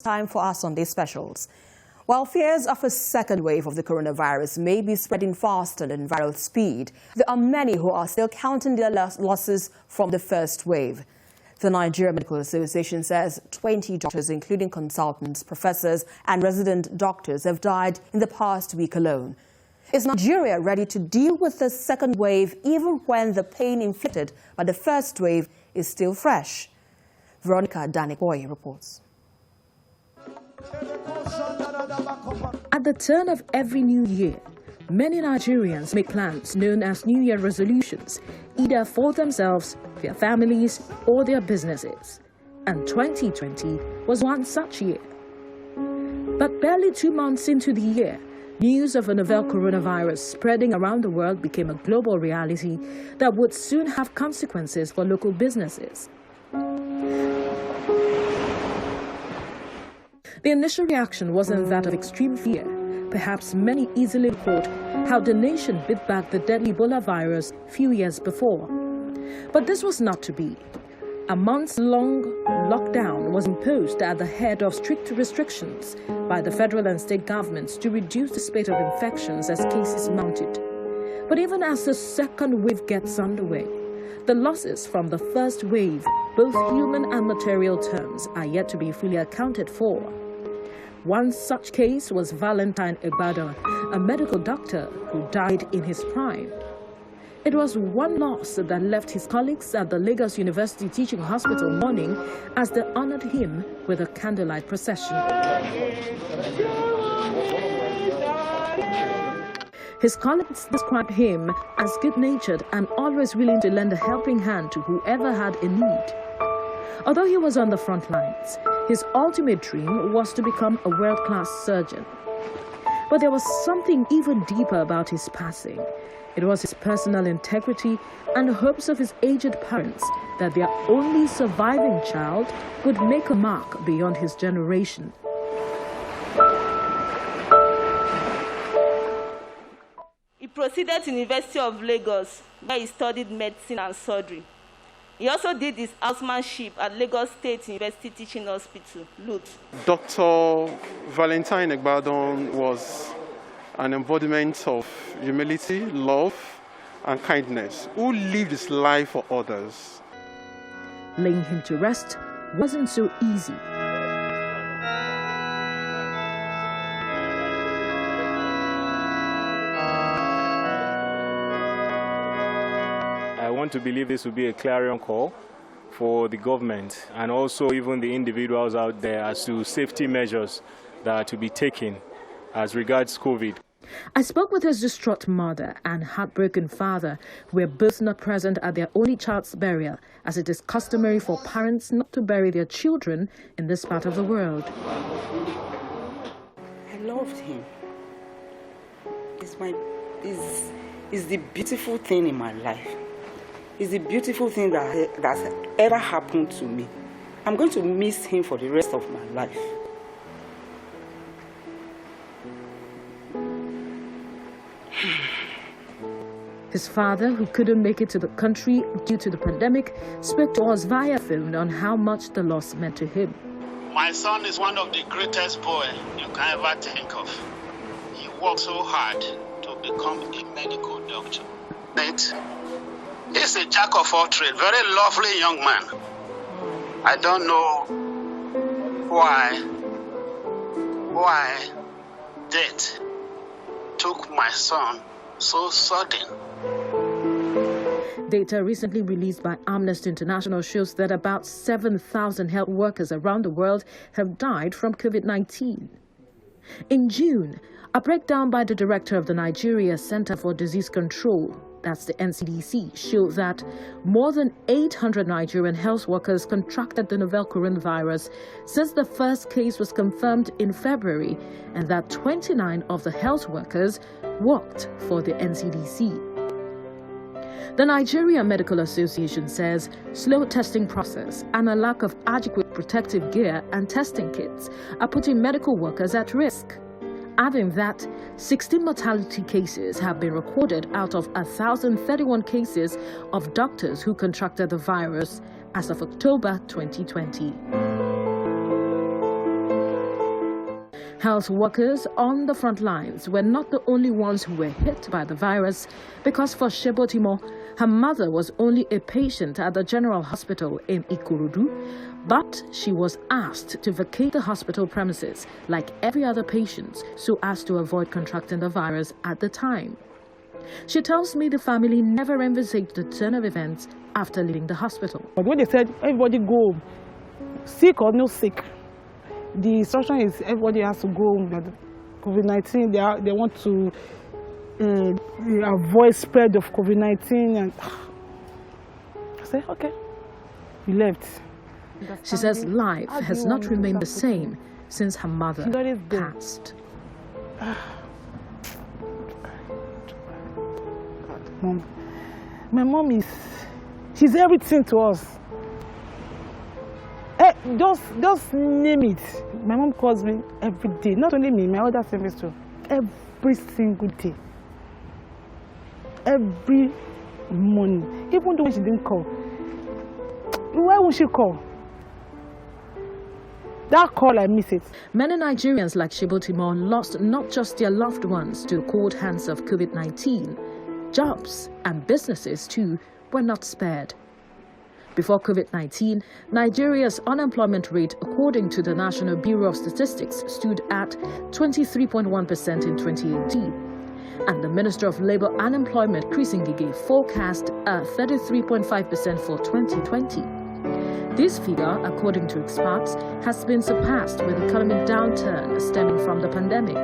Time for our Sunday specials. While fears of a second wave of the coronavirus may be spreading faster than viral speed, there are many who are still counting their losses from the first wave. The Nigeria Medical Association says 20 doctors, including consultants, professors and resident doctors, have died in the past week alone. Is Nigeria ready to deal with the second wave even when the pain inflicted by the first wave is still fresh? Veronica Danikoye reports. At the turn of every new year, many Nigerians make plans known as New Year resolutions, either for themselves, their families, or their businesses. And 2020 was one such year. But barely 2 months into the year, news of a novel coronavirus spreading around the world became a global reality that would soon have consequences for local businesses. The initial reaction wasn't that of extreme fear. Perhaps many easily recalled how the nation beat back the deadly Ebola virus a few years before. But this was not to be. A months-long lockdown was imposed at the head of strict restrictions by the federal and state governments to reduce the spate of infections as cases mounted. But even as the second wave gets underway, the losses from the first wave, both human and material terms, are yet to be fully accounted for. One such case was Valentine Ibadan, a medical doctor who died in his prime. It was one loss that left his colleagues at the Lagos University Teaching Hospital mourning as they honored him with a candlelight procession. His colleagues described him as good-natured and always willing to lend a helping hand to whoever had a need. Although he was on the front lines, his ultimate dream was to become a world-class surgeon. But there was something even deeper about his passing. It was his personal integrity and the hopes of his aged parents that their only surviving child would make a mark beyond his generation. He proceeded to the University of Lagos, where he studied medicine and surgery. He also did his housemanship at Lagos State University Teaching Hospital, LUTH. Dr. Valentine Ibadan was an embodiment of humility, love, and kindness, who lived his life for others. Laying him to rest wasn't so easy. I want to believe this will be a clarion call for the government and also even the individuals out there as to safety measures that are to be taken as regards COVID. I spoke with his distraught mother and heartbroken father, who were both not present at their only child's burial, as it is customary for parents not to bury their children in this part of the world. I loved him. It's the beautiful thing in my life. It's the beautiful thing that's ever happened to me. I'm going to miss him for the rest of my life. His father, who couldn't make it to the country due to the pandemic, spoke to us via phone on how much the loss meant to him. My son is one of the greatest poets you can ever think of. He worked so hard to become a medical doctor. But he's a jack of all trades, very lovely young man. I don't know why death took my son so sudden. Data recently released by Amnesty International shows that about 7,000 health workers around the world have died from COVID-19. In June, a breakdown by the director of the Nigeria Center for Disease Control, that's the NCDC, showed that more than 800 Nigerian health workers contracted the novel coronavirus since the first case was confirmed in February, and that 29 of the health workers worked for the NCDC. The Nigeria Medical Association says slow testing process and a lack of adequate protective gear and testing kits are putting medical workers at risk. Adding that 16 mortality cases have been recorded out of 1,031 cases of doctors who contracted the virus as of October 2020. Health workers on the front lines were not the only ones who were hit by the virus, because for Shebotimo, her mother was only a patient at the General Hospital in Ikorodu, but she was asked to vacate the hospital premises like every other patient so as to avoid contracting the virus at the time. She tells me the family never envisaged the turn of events after leaving the hospital. But when they said everybody go home, sick or no sick, the instruction is everybody has to go home. COVID-19, they want to avoid spread of COVID-19. And I said, okay, we left. She says life has not remained the same since her mother passed. Mom, my mom she's everything to us. Just name it. My mom calls me every day. Not only me, my other siblings too. Every single day. Every morning. Even though she didn't call. Why would she call? That call, I miss it. Many Nigerians like Shebotimo lost not just their loved ones to the cold hands of COVID-19. Jobs and businesses too were not spared. Before COVID-19, Nigeria's unemployment rate, according to the National Bureau of Statistics, stood at 23.1% in 2018. And the Minister of Labour and Employment, Chris Ngige, forecast a 33.5% for 2020. This figure, according to experts, has been surpassed with economic downturn stemming from the pandemic.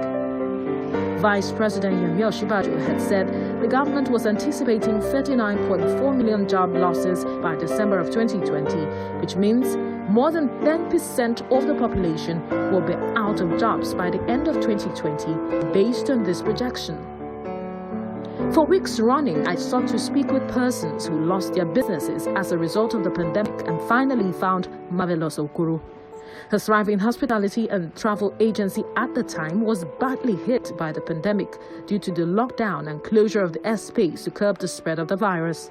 Vice President Yemi Osinbajo had said the government was anticipating 39.4 million job losses by December of 2020, which means more than 10% of the population will be out of jobs by the end of 2020, based on this projection. For weeks running, I sought to speak with persons who lost their businesses as a result of the pandemic and finally found Marvelous Okoro. Her thriving hospitality and travel agency at the time was badly hit by the pandemic due to the lockdown and closure of the airspace to curb the spread of the virus.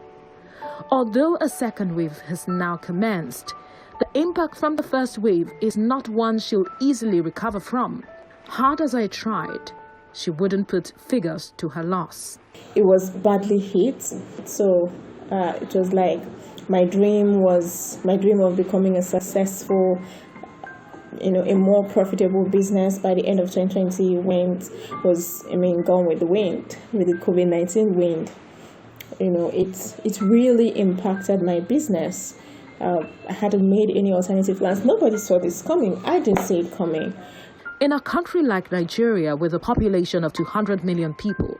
Although a second wave has now commenced, the impact from the first wave is not one she'll easily recover from. Hard as I tried, she wouldn't put figures to her loss. It was badly hit, so it was like my dream of becoming a successful, a more profitable business by the end of 2020 gone with the wind, with the COVID-19 wind. It really impacted my business. I hadn't made any alternative plans. Nobody saw this coming. I didn't see it coming. In a country like Nigeria, with a population of 200 million people,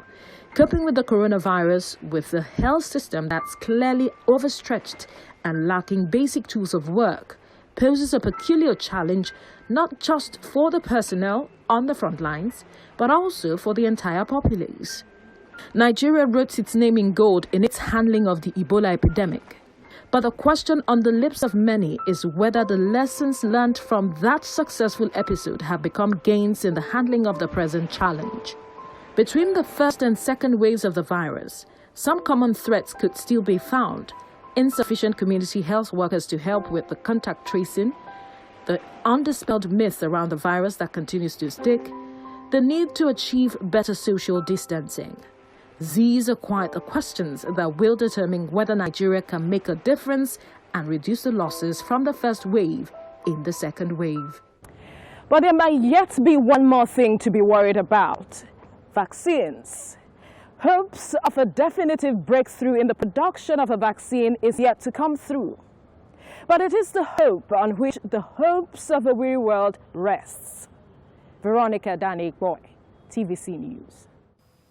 coping with the coronavirus with a health system that's clearly overstretched and lacking basic tools of work poses a peculiar challenge not just for the personnel on the front lines, but also for the entire populace. Nigeria wrote its name in gold in its handling of the Ebola epidemic. But the question on the lips of many is whether the lessons learned from that successful episode have become gains in the handling of the present challenge. Between the first and second waves of the virus, some common threats could still be found: insufficient community health workers to help with the contact tracing, the undispelled myth around the virus that continues to stick, the need to achieve better social distancing. These are quite the questions that will determine whether Nigeria can make a difference and reduce the losses from the first wave in the second wave. But there might yet be one more thing to be worried about: vaccines. Hopes of a definitive breakthrough in the production of a vaccine is yet to come through. But it is the hope on which the hopes of a weary world rests. Veronica Danekboy, TVC News.